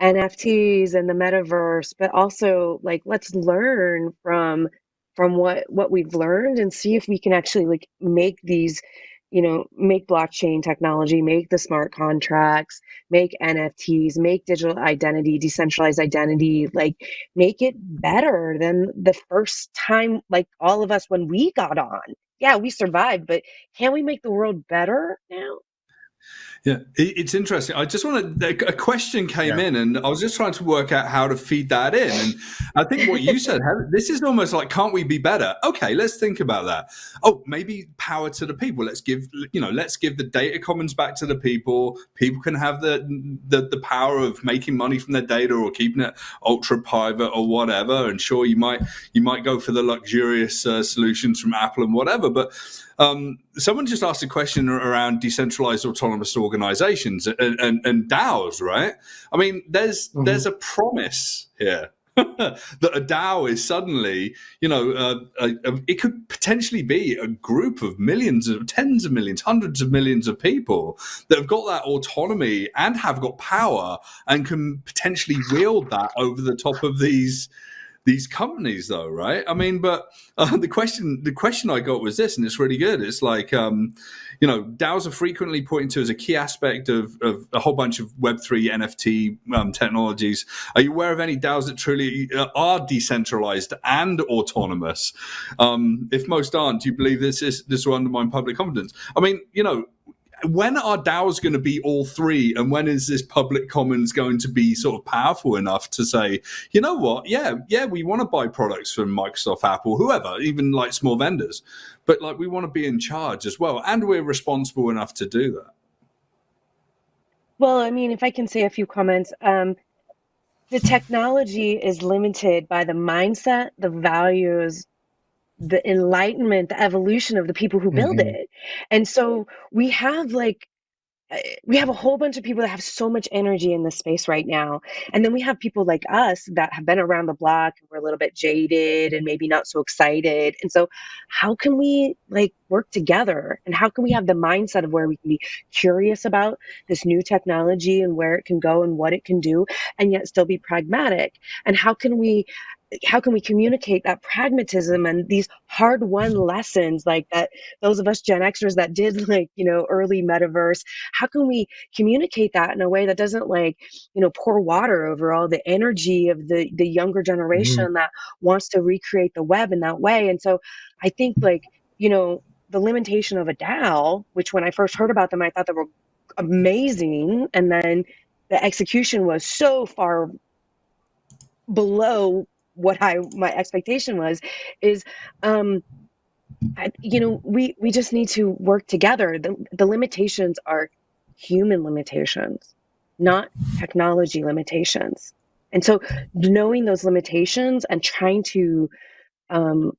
NFTs and the metaverse, but also like let's learn from what we've learned and see if we can actually like make these, make blockchain technology, make the smart contracts, make NFTs, make digital identity, decentralized identity, like make it better than the first time, like all of us when we got on. Yeah, we survived, but can we make the world better now? Yeah, it's interesting. I just a question came in and I was just trying to work out how to feed that in. And I think what you said, this is almost like, can't we be better? Okay, let's think about that. Oh, maybe power to the people. Let's give the data commons back to the people. People can have the power of making money from their data or keeping it ultra private or whatever. And sure, you might go for the luxurious solutions from Apple and whatever, but someone just asked a question around decentralized autonomous organizations and DAOs, right? I mean, there's a promise here that a DAO is suddenly, it could potentially be a group of millions of tens of millions, hundreds of millions of people that have got that autonomy and have got power and can potentially wield that over the top of these these companies, though, right? I mean, but the question I got was this, and it's really good. It's like, DAOs are frequently pointed to as a key aspect of a whole bunch of Web3 NFT technologies. Are you aware of any DAOs that truly are decentralized and autonomous? If most aren't, do you believe this will undermine public confidence? I mean, when are DAOs going to be all three, and when is this public commons going to be sort of powerful enough to say, you know what, yeah, we want to buy products from Microsoft, Apple, whoever, even like small vendors, but like we want to be in charge as well, and we're responsible enough to do that? Well, I mean, if I can say a few comments, the technology is limited by the mindset, the values, the enlightenment, the evolution of the people who build Hmm. it. And so we have a whole bunch of people that have so much energy in this space right now. And then we have people like us that have been around the block and we're a little bit jaded and maybe not so excited. And so how can we work together, and how can we have the mindset of where we can be curious about this new technology and where it can go and what it can do, and yet still be pragmatic? And how can we communicate that pragmatism and these hard-won lessons like that, those of us Gen Xers that did early metaverse, how can we communicate that in a way that doesn't pour water over all the energy of the younger Hmm. generation that wants to recreate the web in that way? And so I think the limitation of a DAO, which when I first heard about them, I thought they were amazing, and then the execution was so far below what my expectation was, is we just need to work together. The limitations are human limitations, not technology limitations. And so knowing those limitations and trying to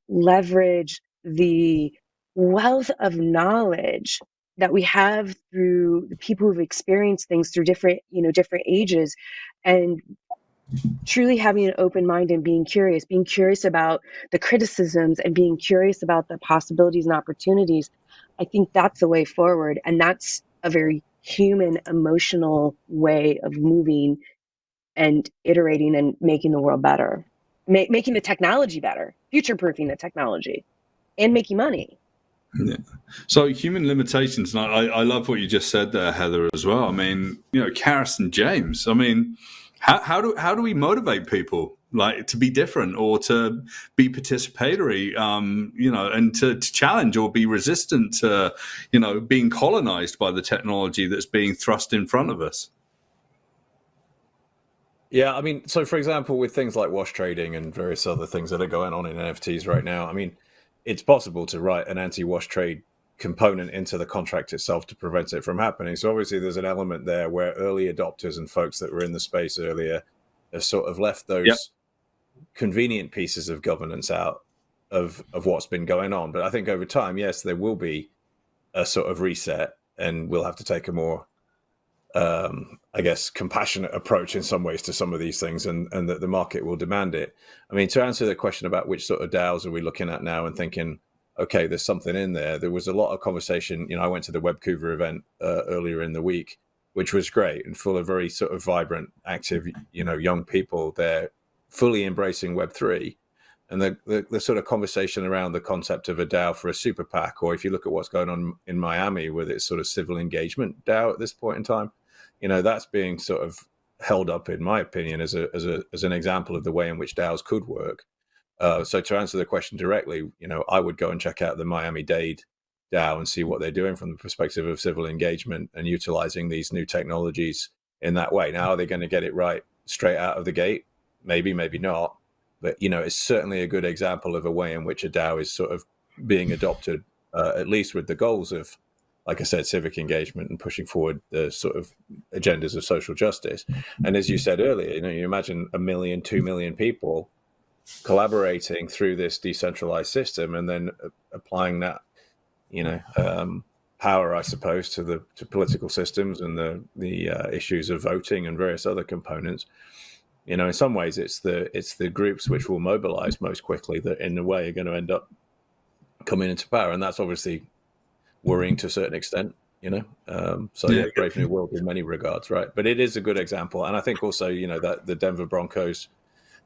leverage the wealth of knowledge that we have through the people who've experienced things through different ages, and truly having an open mind and being curious about the criticisms and being curious about the possibilities and opportunities. I think that's the way forward. And that's a very human, emotional way of moving and iterating and making the world better, making the technology better, future proofing the technology, and making money. Yeah. So human limitations, and I love what you just said there, Heather, as well. I mean, Karis and James. I mean, how do we motivate people to be different or to be participatory, and to challenge or be resistant to, being colonized by the technology that's being thrust in front of us? Yeah, I mean, so for example, with things like wash trading and various other things that are going on in NFTs right now, I mean, it's possible to write an anti-wash trade component into the contract itself to prevent it from happening. So obviously there's an element there where early adopters and folks that were in the space earlier have sort of left Yep. those convenient pieces of governance out of what's been going on. But I think over time, yes, there will be a sort of reset, and we'll have to take a more I guess, compassionate approach in some ways to some of these things, and that the market will demand it. I mean, to answer the question about which sort of DAOs are we looking at now and thinking, okay, there's something in there. There was a lot of conversation. I went to the Webcouver event earlier in the week, which was great and full of very sort of vibrant, active, young people. They're fully embracing Web3. And the sort of conversation around the concept of a DAO for a super PAC, or if you look at what's going on in Miami with its sort of civil engagement DAO at this point in time, that's being sort of held up, in my opinion, as an example of the way in which DAOs could work. So to answer the question directly, I would go and check out the Miami-Dade DAO and see what they're doing from the perspective of civil engagement and utilizing these new technologies in that way. Now, are they going to get it right straight out of the gate? Maybe, maybe not. But, it's certainly a good example of a way in which a DAO is sort of being adopted, at least with the goals of, like I said, civic engagement and pushing forward the sort of agendas of social justice. And as you said earlier, you imagine 1 million, 2 million people collaborating through this decentralized system and then applying that, power, I suppose, to political systems and the issues of voting and various other components. In some ways, it's the groups which will mobilize most quickly that, in a way, are going to end up coming into power, and that's obviously worrying to a certain extent. So yeah, Brave New World in many regards, right? But it is a good example, and I think also, that the Denver Broncos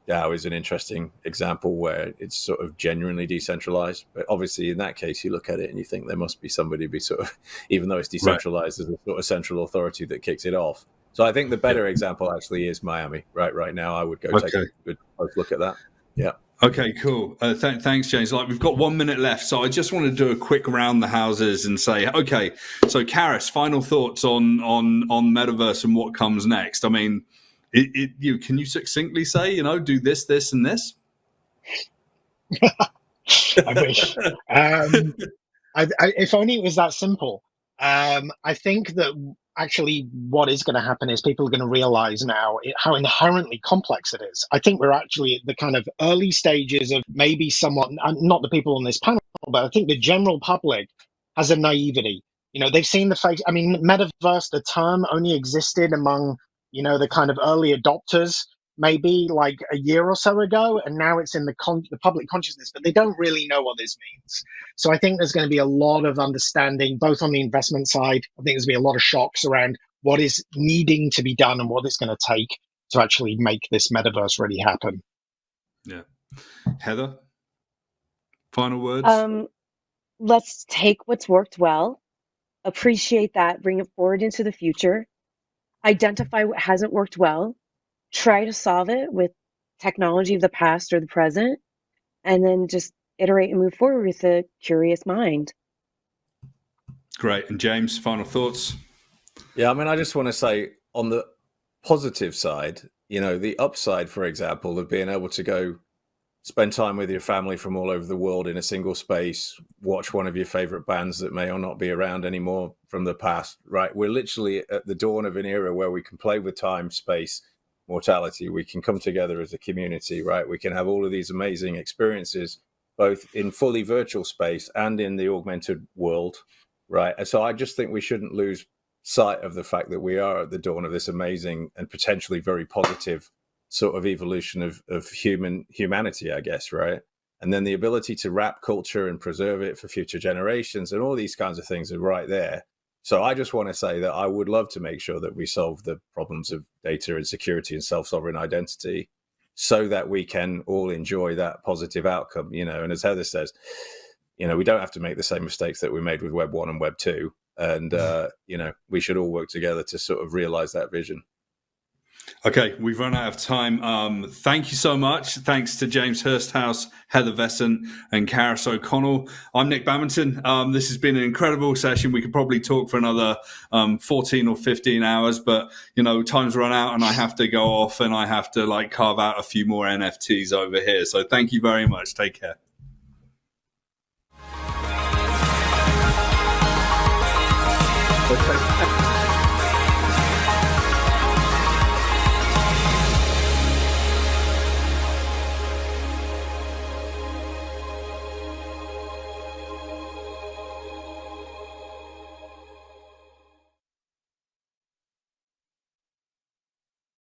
DAO is an interesting example where it's sort of genuinely decentralized. But obviously, in that case, you look at it and you think there must be somebody be sort of, even though it's decentralized, there's a sort of central authority that kicks it off. So I think the better example actually is Miami. Right now, I would go take a good close look at that. Yeah. Okay, cool. Thanks, James. Like, we've got 1 minute left, so I just want to do a quick round the houses and say, okay, so Karis, final thoughts on Metaverse and what comes next. I mean, can you succinctly say, do this, this, and this? I wish. If only it was that simple. I think that actually what is going to happen is people are going to realize now how inherently complex it is. I think we're actually at the kind of early stages of maybe somewhat, not the people on this panel, but I think the general public has a naivety. They've seen the face. I mean, metaverse, the term only existed among, the kind of early adopters maybe like a year or so ago, and now it's in the public consciousness, but they don't really know what this means. So I think there's going to be a lot of understanding, both on the investment side. I think there's going to be a lot of shocks around what is needing to be done and what it's going to take to actually make this metaverse really happen. Yeah. Heather, final words? Let's take what's worked well, appreciate that, bring it forward into the future, identify what hasn't worked well, try to solve it with technology of the past or the present, and then just iterate and move forward with a curious mind. Great. And James, final thoughts? Yeah, I mean, I just want to say on the positive side, the upside, for example, of being able to go spend time with your family from all over the world in a single space, watch one of your favorite bands that may or not be around anymore from the past, right? We're literally at the dawn of an era where we can play with time, space, mortality. We can come together as a community, right? We can have all of these amazing experiences, both in fully virtual space and in the augmented world, right? And so I just think we shouldn't lose sight of the fact that we are at the dawn of this amazing and potentially very positive sort of evolution of humanity, I guess, right? And then the ability to wrap culture and preserve it for future generations and all these kinds of things are right there. So I just want to say that I would love to make sure that we solve the problems of data and security and self-sovereign identity so that we can all enjoy that positive outcome, and as Heather says, we don't have to make the same mistakes that we made with Web 1 and Web 2. And, we should all work together to sort of realize that vision. Okay, we've run out of time. Thank you so much. Thanks to James Hursthouse, Heather Vescent, and Karis O'Connell. I'm Nick Baminton. This has been an incredible session. We could probably talk for another 14 or 15 hours, but, time's run out and I have to go off and I have to carve out a few more NFTs over here. So thank you very much. Take care. Okay.